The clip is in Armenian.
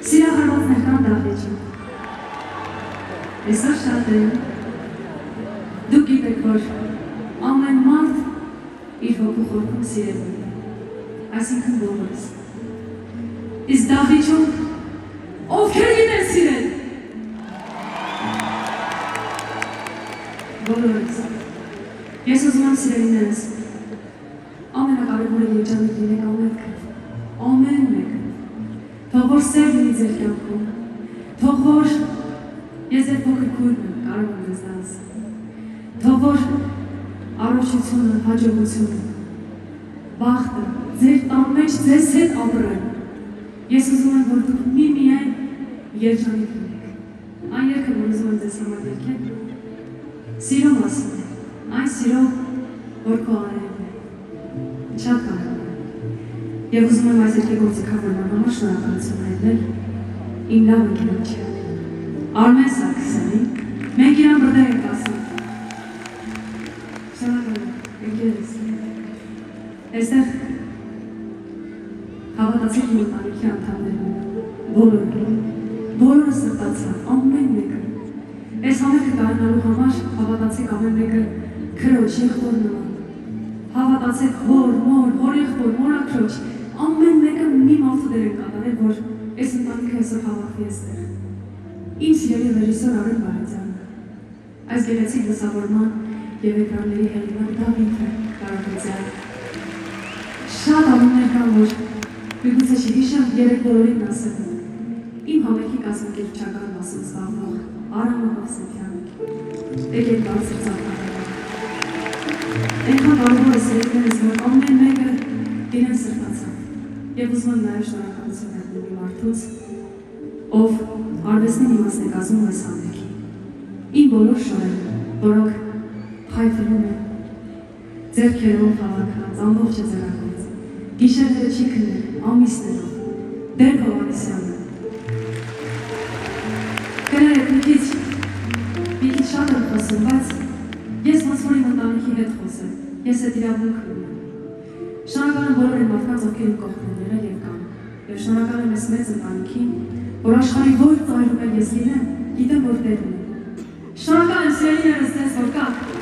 Սիրահարվածներ կան դահլիճում։ Այսօր շատ է։ Դուք գիտեք, որ ամեն մարդ իր հոգու խորքում սիրելու է, այսինքն բոլորս։ Իսկ դահլիճում ովքեր գիտեն սիրել։ Բոլորս։ Ես ուզում եմ սիրելիներս, ամենակարևորը երջանիկ լինեք ամեն մեկը։ Թող որ սեր լինի ձեր կյանքում, թող որ ես ձեր փոքր քույրն եմ, կարող եմ ձեզ ասել, թող որ առողջությունը, հաջողությունը, բախտը ձեր տան մեջ ձեզ հետ ապրեն։ Ես ուզում եմ, որ դուք միմիայն երջանիկ լինեք։ Այն երգը, որ ուզում եմ ձեզ համար երգել, սիրո մասին է, այն սիրո, որ քո արևն է, շատ կարևոր է։ Եվ ուզում եմ այս երգի գործիքավորման համար շնորհակալություն հայտնել իմ լավ ընկերոջը, Արմեն Սարգսյանին, մենք իրան բրդեր ենք ասում։ Շնորհակալ եմ, ընկերս։ Այստեղ հավատացեք իմ ընտանիքի անդամներին, բոլորը սրտացան, ամեն մեկը։ Այս համերգը կայանալու համար հավատացեք ամեն մեկը քրոջ, եղբոր նման։ Հավատացեք հոր, մոր, եղբոր, մորաքրոջ, ամեն մեկը մի մարդու դեր են կատարել, որ այս ընտանիքը այսօր հավաքվի այստեղ։ Իմ սիրելի ռեժիսոր Արեն Բարեձյանը, այս գեղեցիկ լուսավորման և էկրանների հեղինակ Դավիթ Կարապետյան։ Շատ անուններ կան, որ միգուցե չհիշեմ երեք բոլորին ասել։ Իմ համերգի կազմակերպչական մասում զբաղվող Արամ Ովսեփյանը, եկեք բարձր ծաղկաները։ Այնքան կարևոր է սիրելիներս, որ ամեն մեկը իրեն սրտացավ։ Եվ ուզում եմ նաև շնորհակալություն հայտնել մի մարդուց, ով արվեստին իմաստ է կազմում այս համերգին։ Իմ բոլոր շորերը, որոնք փայլում են, ձեռքերով հավաքած, ամբողջը ձեռագործ, գիշերները չի քնել, ամիսներով, Դեր Հովհաննիսյանը։ Կներեք, մի քիչ շատ եմ խոսում, բայց ես ոնց որ իմ ընտանիքի հետ խոսեմ, ես այդ իրավունքն ունեմ։ Շնորհակալ եմ բոլոր այն մարդկանց, ովքեր իմ կողքն են եղել և կան, և շնորհակալ եմ այս մեծ ընտանիքին, որ աշխարհի որ ծայրում էլ ես լինեմ, գիտեմ, որ տեր ունեմ։ Շնորհակալ եմ սիրելիներս ձեզ, որ կաք։